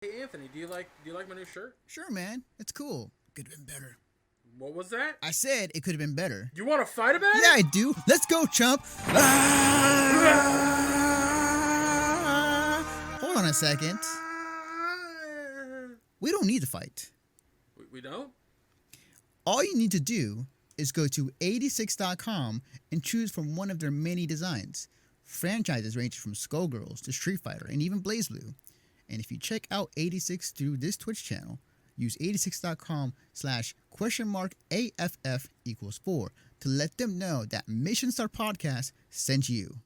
Hey Anthony, do you like my new shirt? Sure, man. It's cool. Could have been better. What was that? I said it could have been better. You want to fight about Yeah, I it? do. Let's go, chump. Hold on a second. We don't need to fight. We don't? All you need to do is go to 86.com and choose from one of their many designs. Franchises range from Skullgirls to Street Fighter and even BlazBlue. And if you check out 86 through this Twitch channel, use 86.com /AFF equals 4 to let them know that Mission Star Podcast sent you.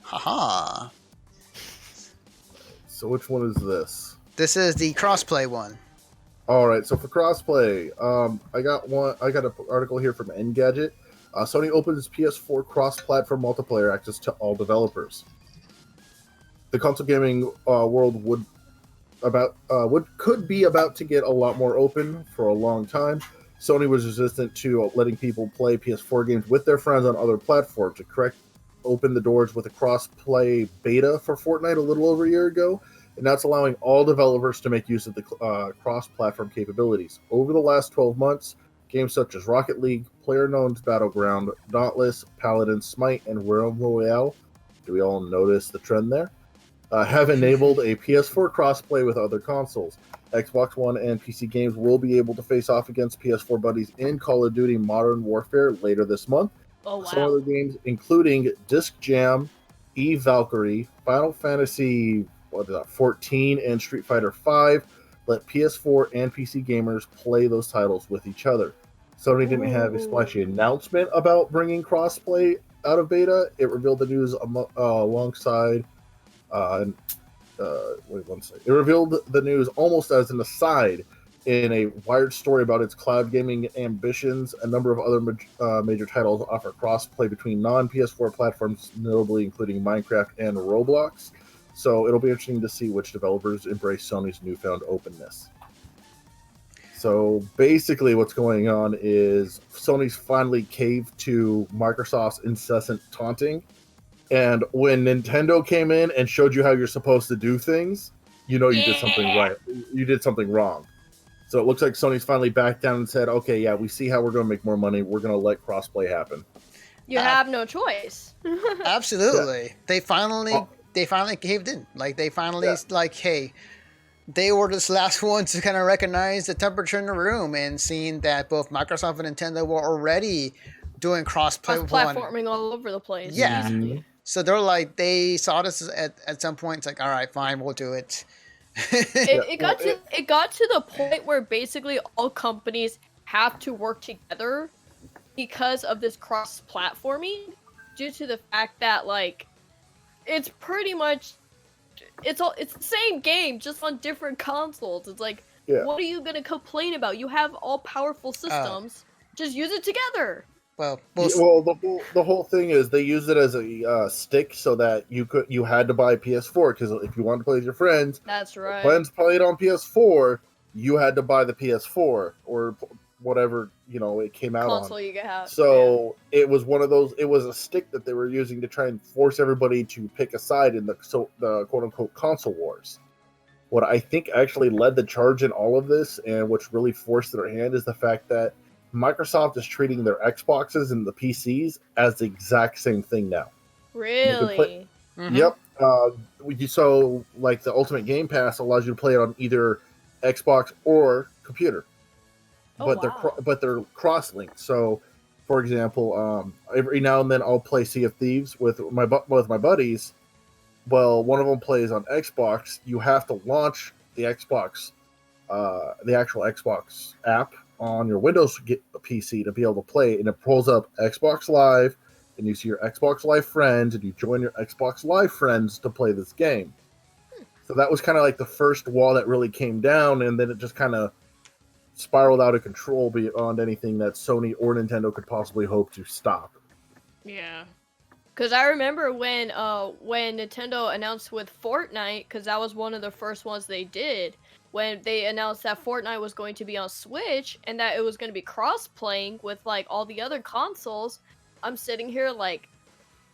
Haha. So which one is this? This is the crossplay one. All right. So for crossplay, I got an article here from Engadget. Sony opens PS4 cross-platform multiplayer access to all developers. The console gaming world could be about to get a lot more open for a long time. Sony was resistant to letting people play PS4 games with their friends on other platforms. To open the doors with a cross-play beta for Fortnite a little over a year ago, and that's allowing all developers to make use of the cross-platform capabilities. Over the last 12 months, games such as Rocket League, PlayerUnknown's Battleground, Dauntless, Paladin, Smite, and Realm Royale, do we all notice the trend there? Have enabled a PS4 crossplay with other consoles. Xbox One and PC games will be able to face off against PS4 buddies in Call of Duty Modern Warfare later this month. Oh, wow. Some other games, including Disc Jam, Eve Valkyrie, Final Fantasy 14, and Street Fighter 5, let PS4 and PC gamers play those titles with each other. Sony didn't have a splashy announcement about bringing crossplay out of beta. It revealed the news alongside. Wait one second. It revealed the news almost as an aside in a Wired story about its cloud gaming ambitions. A number of other major titles offer cross-play between non-PS4 platforms, notably including Minecraft and Roblox. So it'll be interesting to see which developers embrace Sony's newfound openness. So basically what's going on is Sony's finally caved to Microsoft's incessant taunting. And when Nintendo came in and showed you how you're supposed to do things, you know you did something right. You did something wrong. So it looks like Sony's finally backed down and said, okay, yeah, we see how we're going to make more money. We're going to let crossplay happen. You have no choice. Absolutely. Yeah. They finally caved in. Like, they finally, hey, they were this last one to kind of recognize the temperature in the room and seeing that both Microsoft and Nintendo were already doing cross-play. Platforming all over the place. Yeah. Mm-hmm. So they're like, they saw this at some point. It's like, all right, fine, we'll do it. It got to the point where basically all companies have to work together because of this cross-platforming, due to the fact that, like, it's pretty much it's the same game just on different consoles. It's like, what are you gonna complain about? You have all powerful systems. Just use it together. Well, the whole thing is they used it as a stick so that you had to buy PS4, because if you wanted to play with your friends, that's right. Friends played on PS4, you had to buy the PS4 or whatever it came out console on. You could have. So it was one of those. It was a stick that they were using to try and force everybody to pick a side in the quote unquote console wars. What I think actually led the charge in all of this, and which really forced their hand, is the fact that Microsoft is treating their Xboxes and the PCs as the exact same thing now. Really? Mm-hmm. Yep. So, like, the Ultimate Game Pass allows you to play it on either Xbox or computer, but they're cross-linked. So, for example, every now and then I'll play Sea of Thieves with my buddies. Well, one of them plays on Xbox. You have to launch the Xbox, the actual Xbox app on your Windows PC to be able to play, and it pulls up Xbox Live, and you see your Xbox Live friends, and you join your Xbox Live friends to play this game. So that was kind of like the first wall that really came down, and then it just kind of spiraled out of control beyond anything that Sony or Nintendo could possibly hope to stop. Yeah. Because I remember when Nintendo announced with Fortnite, because that was one of the first ones they did, when they announced that Fortnite was going to be on Switch and that it was going to be cross-playing with like all the other consoles, I'm sitting here like,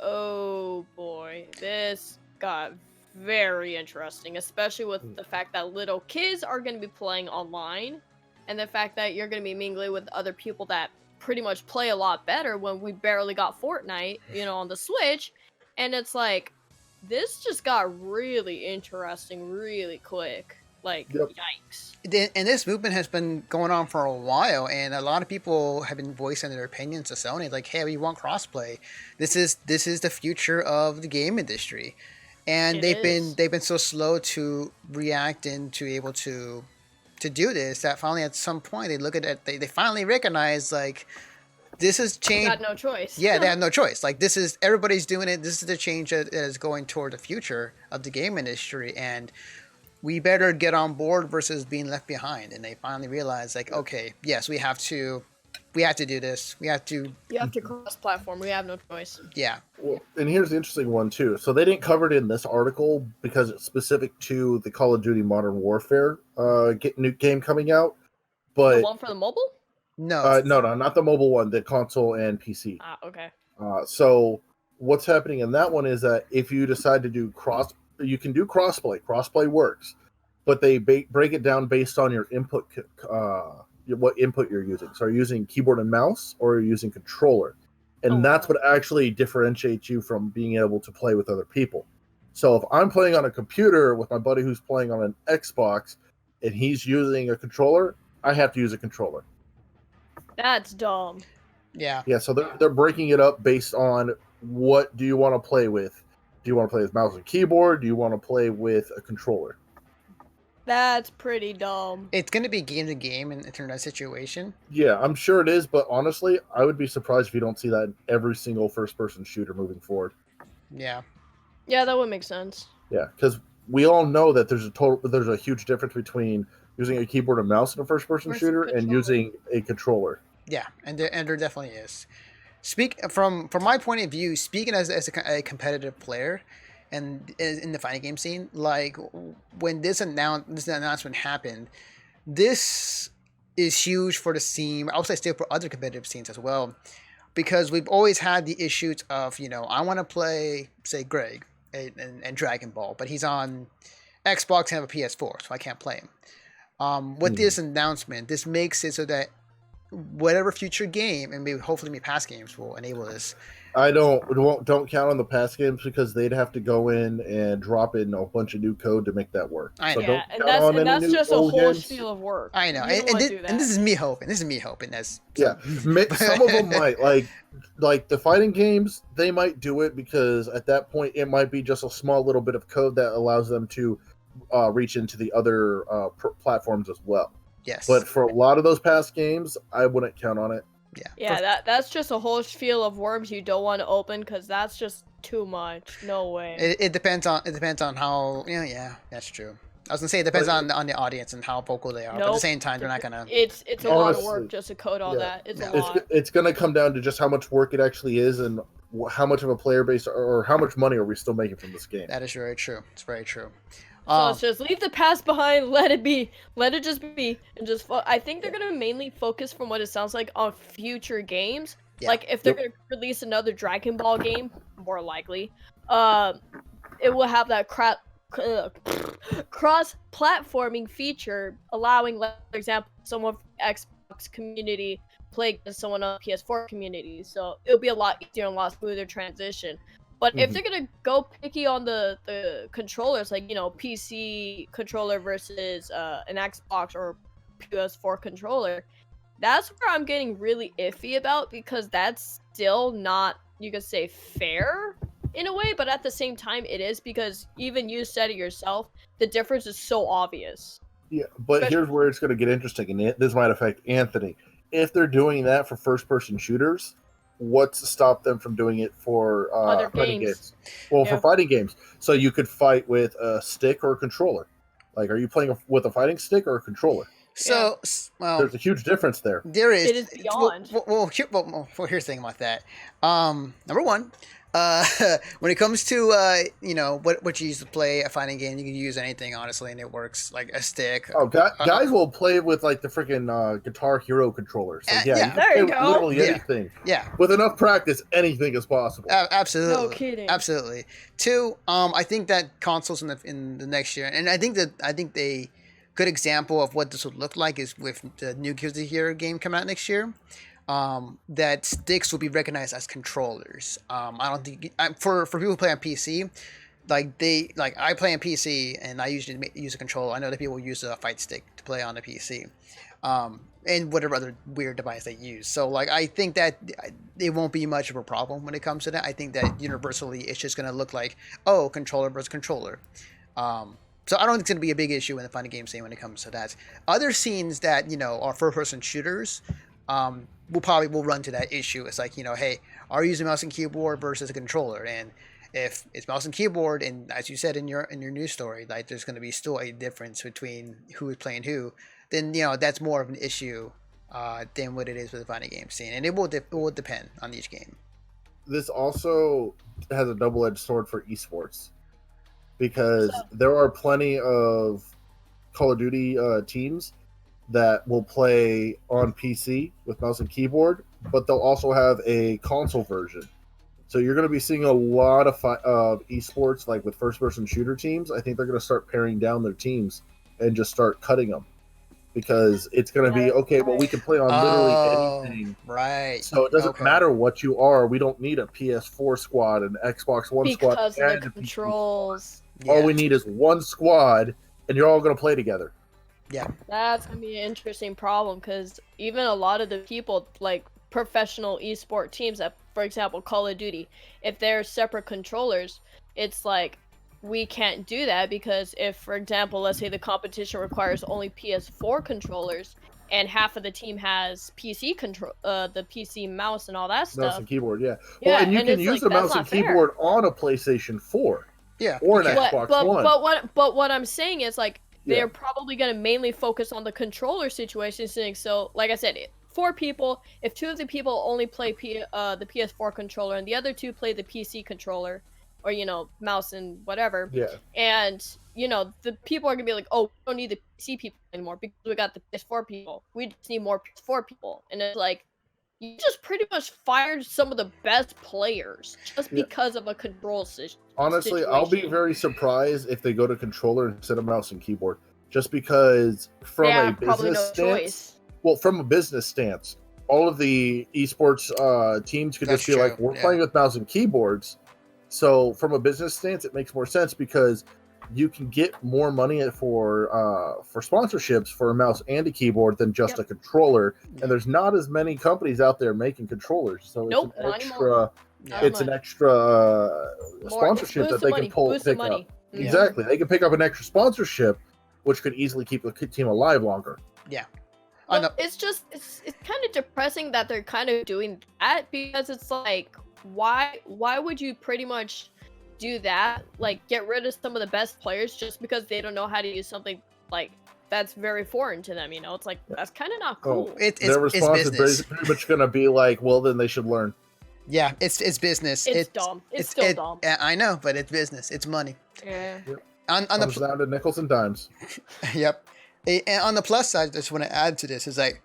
oh boy, this got very interesting, especially with the fact that little kids are going to be playing online, and the fact that you're going to be mingling with other people that pretty much play a lot better when we barely got Fortnite, on the Switch, and it's like, this just got really interesting really quick. Like, Yep. Yikes. And this movement has been going on for a while, and a lot of people have been voicing their opinions to Sony, like, hey, we want crossplay. This is the future of the game industry. And they've been so slow to react and to able to do this that finally at some point they look at it, they finally recognize like this has changed. They got no choice. Yeah, they have no choice. Like this is everybody's doing it. This is the change that is going toward the future of the game industry, and we better get on board versus being left behind. And they finally realize like, okay, yes, we have to do this. You have to cross-platform. We have no choice. Yeah. Well, and here's the interesting one too. So they didn't cover it in this article because it's specific to the Call of Duty Modern Warfare new game coming out. But The one for the mobile? No. no, not the mobile one, the console and PC. Okay. So what's happening in that one is that if you decide to do you can do crossplay. Crossplay works, but they break it down based on your input, what input you're using. So are you using keyboard and mouse or are you using controller? And that's what actually differentiates you from being able to play with other people. So if I'm playing on a computer with my buddy who's playing on an Xbox and he's using a controller, I have to use a controller. That's dumb. Yeah. Yeah, so they're breaking it up based on what do you want to play with? Do you want to play with mouse and keyboard? Do you want to play with a controller? That's pretty dumb. It's going to be game to game in that situation. Yeah, I'm sure it is, but honestly, I would be surprised if you don't see that in every single first-person shooter moving forward. Yeah. Yeah, that would make sense. Yeah, because we all know that there's a huge difference between using a keyboard and mouse in a first-person shooter and using a controller. Yeah, and there definitely is. From my point of view, speaking as a competitive player, and in the fighting game scene, like when this announcement happened, this is huge for the scene. I would say still for other competitive scenes as well, because we've always had the issues of I want to play say Greg and Dragon Ball, but he's on Xbox and have a PS4, so I can't play him. With this announcement, this makes it so that whatever future game and hopefully past games will enable this. I don't count on the past games because they'd have to go in and drop in a bunch of new code to make that work. I know. So and that's just a whole spiel of work. I know, and this is me hoping. That's yeah. Some of them might like the fighting games. They might do it because at that point it might be just a small little bit of code that allows them to reach into the other platforms as well. Yes. But for a lot of those past games, I wouldn't count on it. Yeah, that's just a whole spiel of worms you don't want to open because that's just too much. No way. It depends on how. Yeah, that's true. I was gonna say it depends on the audience and how vocal they are. But at the same time, they're not gonna. It's a lot of work just to code all that. It's a lot. It's gonna come down to just how much work it actually is and how much of a player base or how much money are we still making from this game. That is very true. It's very true. So it's just leave the past behind, let it be, let it just be, and just. I think they're gonna mainly focus, from what it sounds like, on future games. Yeah. Like if they're gonna release another Dragon Ball game, more likely, it will have that cross-platforming feature, allowing, like, for example, someone from the Xbox community play against someone on the PS4 community. So it'll be a lot easier and a lot smoother transition. But if they're gonna go picky on the controllers, like PC controller versus an Xbox or PS4 controller, that's where I'm getting really iffy about, because that's still not, you could say, fair in a way, but at the same time it is, because even you said it yourself, the difference is so obvious. Yeah, but here's where it's going to get interesting, and this might affect Anthony. If they're doing that for first-person shooters, what's to stop them from doing it for Other fighting games. Well, Yeah. for fighting games, so you could fight with a stick or a controller. Like, are you playing with a fighting stick or a controller? So, well, There's a huge difference there. there is. It is beyond. Here's the thing about that. Number one, when it comes to what you use to play a fighting game, you can use anything honestly, and it works like a stick. Oh, guys will play with like the freaking Guitar Hero controller. So yeah. you can There play you with go. literally Yeah. anything. Yeah. With enough practice, anything is possible. Absolutely. No kidding. Absolutely. Two, I think that consoles in the next year, and I think the good example of what this would look like is with the new Gears of the Hero game coming out next year. That sticks will be recognized as controllers. I don't think for people who play on PC, I play on PC and I usually use a controller. I know that people use a fight stick to play on the PC. And whatever other weird device they use. So I think that it won't be much of a problem when it comes to that. I think that universally it's just going to look like, oh, controller versus controller. So I don't think it's going to be a big issue in the fighting game scene when it comes to that. Other scenes that, are first-person shooters will run to that issue. It's like, hey, are you using mouse and keyboard versus a controller? And if it's mouse and keyboard, and as you said in your news story, like there's going to be still a difference between who is playing who, then that's more of an issue than what it is with the fighting game scene, and it will depend on each game. This also has a double-edged sword for esports, because there are plenty of Call of Duty teams that will play on PC with mouse and keyboard, but they'll also have a console version. So you're going to be seeing a lot of esports, like with first-person shooter teams. I think they're going to start paring down their teams and just start cutting them, because it's going to be, okay, well, we can play on literally anything. Right. So it doesn't matter what you are. We don't need a PS4 squad, an Xbox One squad. Because of the controls. Yeah. All we need is one squad, and you're all going to play together. Yeah. That's going to be an interesting problem, because even a lot of the people, like professional esport teams, that, for example, Call of Duty, if they're separate controllers, it's like, we can't do that, because if, for example, let's say the competition requires only PS4 controllers, and half of the team has PC control, the PC mouse and all that stuff. Mouse and keyboard, yeah. Yeah, Well, and you and can it's use like, the that's mouse and not fair. keyboard on a PlayStation 4 Yeah. or an Okay. Xbox One. But what I'm saying is, like, Yeah. they're probably going to mainly focus on the controller situation. So, like I said, 4 people, if 2 of the people only play the PS4 controller and the other 2 play the PC controller, or, mouse and whatever, Yeah. and, the people are going to be like, oh, we don't need the PC people anymore because we got the PS4 people. We just need more PS4 people. And it's like, you just pretty much fired some of the best players just Yeah. because of a control situation. Honestly, I'll be very surprised if they go to controller instead of mouse and keyboard, just because from a probably business no stance. choice. Well, from a business stance, all of the esports teams could That's just be like, true, we're yeah. playing with mouse and keyboards. So from a business stance, it makes more sense, because you can get more money for sponsorships for a mouse and a keyboard than just a controller. And there's not as many companies out there making controllers, so Nope, it's an not anymore. extra. It's an extra sponsorship that they can pick up. Yeah. Exactly, they can pick up an extra sponsorship, which could easily keep the team alive longer. I know. Well, it's kind of depressing that they're kind of doing that, because it's like, why would you pretty much do that, like get rid of some of the best players just because they don't know how to use something like that's very foreign to them? It's like, that's kind of not cool. Their response is pretty much going to be like, well, then they should learn. Yeah, it's business. It's dumb. It's still dumb. I know, but it's business. It's money. Yeah. On Comes down to nickels and dimes. Yep. And on the plus side, I just want to add to this is like,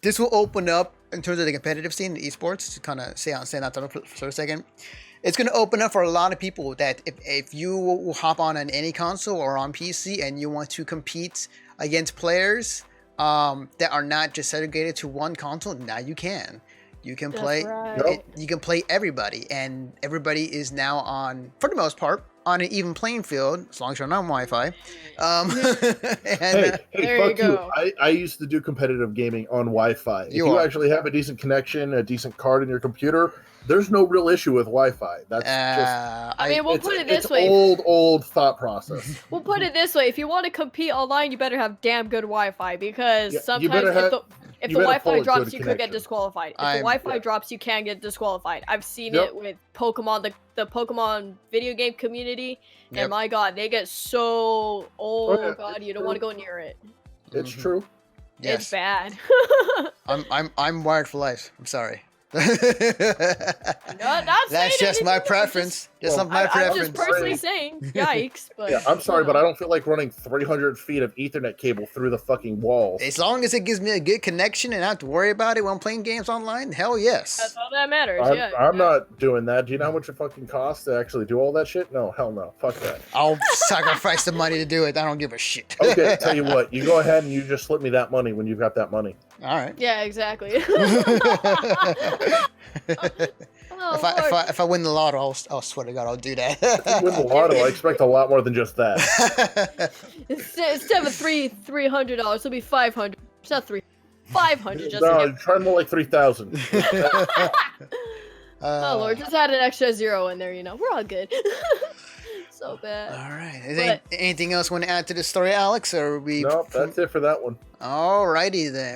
this will open up in terms of the competitive scene in esports, to kind of say that for a second. It's going to open up for a lot of people that if you will hop on any console or on PC and you want to compete against players that are not just segregated to one console, now you can. You can play. Right. You can play everybody, and everybody is now on, for the most part, on an even playing field, as long as you're not on Wi-Fi. Hey, There fuck you go. I used to do competitive gaming on Wi-Fi. If you actually have a decent connection, a decent card in your computer, there's no real issue with Wi-Fi. That's just. I mean, we'll put it this way. Old thought process. We'll put it this way: if you want to compete online, you better have damn good Wi-Fi, because Yeah, you sometimes better have- If You the better pull Wi-Fi a drops, good you could get connection. disqualified. If the I'm- Wi-Fi yeah. drops, you can get disqualified. I've seen Yep. it with Pokemon, the Pokemon video game community, Yep. and my God, they get so yeah, God, it's you don't true. want to go near it. It's Mhm. true. Yes. It's bad. I'm wired for life. I'm sorry. Not That's saying just my anything, preference. Just Well, my I'm preference. just personally saying, yikes. But Yeah, I'm sorry, you but know. I don't feel like running 300 feet of Ethernet cable through the fucking walls. As long as it gives me a good connection and I don't have to worry about it when I'm playing games online, hell yes. That's all that matters. I'm, Yeah. I'm not doing that. Do you know how much it fucking costs to actually do all that shit? No, hell no. Fuck that. I'll sacrifice the money to do it. I don't give a shit. Okay, tell you what. You go ahead and you just slip me that money when you've got that money. All right. Yeah, exactly. Oh, If I win the lotto, I'll swear to God, I'll do that. If you win the lotto, I expect a lot more than just that. Instead of $300, it'll be $500. It's not 500. Just No, to try more like 3,000. oh Lord, just add an extra zero in there. We're all good. So bad. All right. Is there anything else you want to add to the story, Alex? Or are we? Nope, that's it for that one. All righty then.